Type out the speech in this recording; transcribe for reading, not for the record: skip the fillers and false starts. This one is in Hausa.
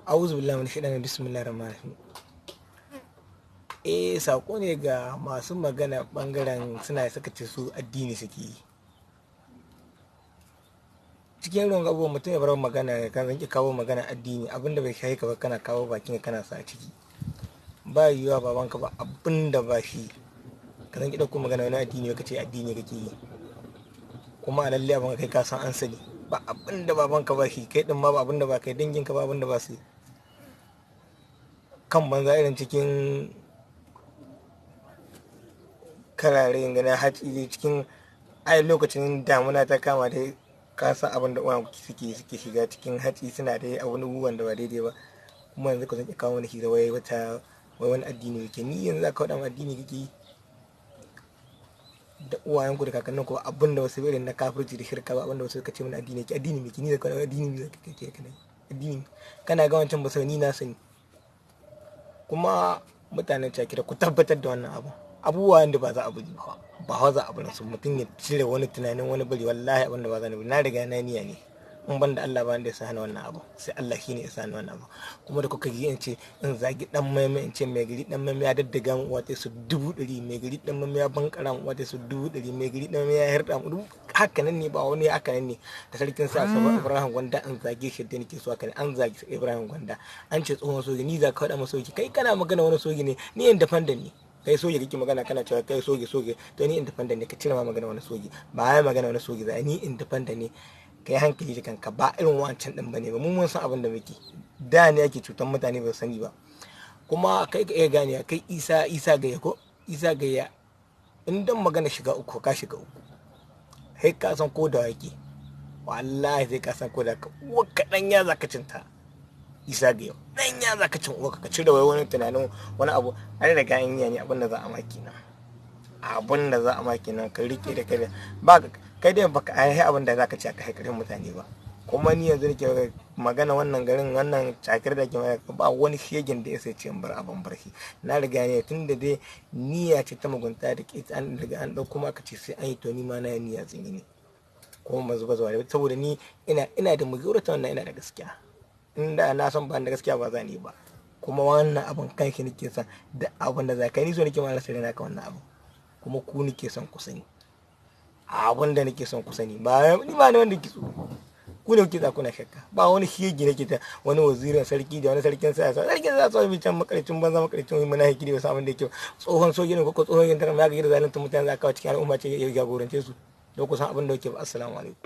Auzu billahi min shaitanir bismillahir rahmanir rahim. Sako ne ga masu magana bangaren suna saka ce su addini suke yi. Cikin irin abubuwan mutum ya bar magana kan zanki kawo magana addini, abinda bai shahi ka ba kana kawo bakin kana sa ciki. Ba yiwuwa babanka ba abinda ba shi ka zanki dauko magana wani addini ka ce addini kake yi. Kuma a lalle abin kai ka san an sani ba abinda babanka ba shi, kai din ma ba abinda ba kai, danginka ba abinda ba su. Kan banza irin cikin karare gana hatsi cikin lokacin damuna ta kama dai ka san abin da uwan suke shiga cikin hatsi suna da abubuwan da ba daidai ba. Kuma yanzu ka zan kawo wani hira wai wani addini yake, ni yanzu za ka faɗa addini kake yi da uwayenku da kakanninku abin da wasu irin na kafirci da shirka ba, abin da wasu suka ce mana addini yake, addini miki ni da kana addini ne kake addini kana ga wancan ba sai ni na sani. Kuma mutanen cakira ku tabbatar da wannan abubuwan da ba za a bari ba za a bari su, mutum ya cire wani tunanin wani bari, wallahi abin da ba za a bari na riga na niyya ne. In ban da Allah ba wanda ya sa hana wannan abu, sai Allah shine ya sa hana wannan abu. Kuma da kuka ji in ce in zagi dan maimai, in ce mai gari dan maimai ya daddaga mu wata su 100, mai gari dan maimai ya bankara mu wata su 100, mai gari dan maimai ya hirda mu, haka nan ne ba wani haka nan ne. Da sarkin sa Ibrahim Gwanda an zage shi da nake so haka ne, an zage Ibrahim Gwanda, an ce tsohon soji, ni za ka faɗa masa soji, kai kana magana wani soji ne, ni independent ne. Kai soji kake magana kana cewa kai soji to ni independent ne, ka cire ma magana wani soji, ba ya magana wani soji za ni independent ne. Kai hankali da kanka, ba irin wancan din bane ba, mun san abin da muke da ne ake cutar mutane ba sani ba. Kuma kai ka iya gane kai isa gaya ko isa gaya, in dan magana shiga uku ka shiga uku, kai ka san ko da yake, wallahi sai ka san ko da ka uwa kaɗan ya zaka cinta. Isa gaya dan ya zaka cin uwa ka cire wani tunanin wani abu, har da ga yin yani abin da za a maki nan, abin da za a maki nan ka rike da kai ba kai dai baka ai abin da zaka ci aka haikarin mutane ba. Kuma ni yanzu nake magana wannan garin wannan cakir da ke mai ba wani shegen da ya sai ce bar abin barshi, na riga ne tun da dai niyya ce ta mugunta da ke an riga an dauko maka ce sai an yi, to ni ma na yi niyya tsinyi ne. Kuma ban zuba zuwa saboda ni ina da mugurata wannan, ina da gaskiya. Inda na san ba da gaskiya ba za ni ba. Kuma wannan abin kanshi nake son da abin da za ka yi, ni so nake ma rasa rana ka wannan abu. Kuma ku nake son ku sani abin da nake son ku sani, ba ni ba ne wanda ke so ku ne kuke kuna shakka. Ba wani shege nake ta wani wazirin sarki da wani sarkin sa so mi can makaricin banza makaricin wani munafiki da wasu abin da yake tsohon soji ne ko tsohon yantar ma ga gidan zalunta mutane za ka kawo cikin al'umma ce ya jagorance su. Don ku san abin da yake ba. Assalamu alaikum.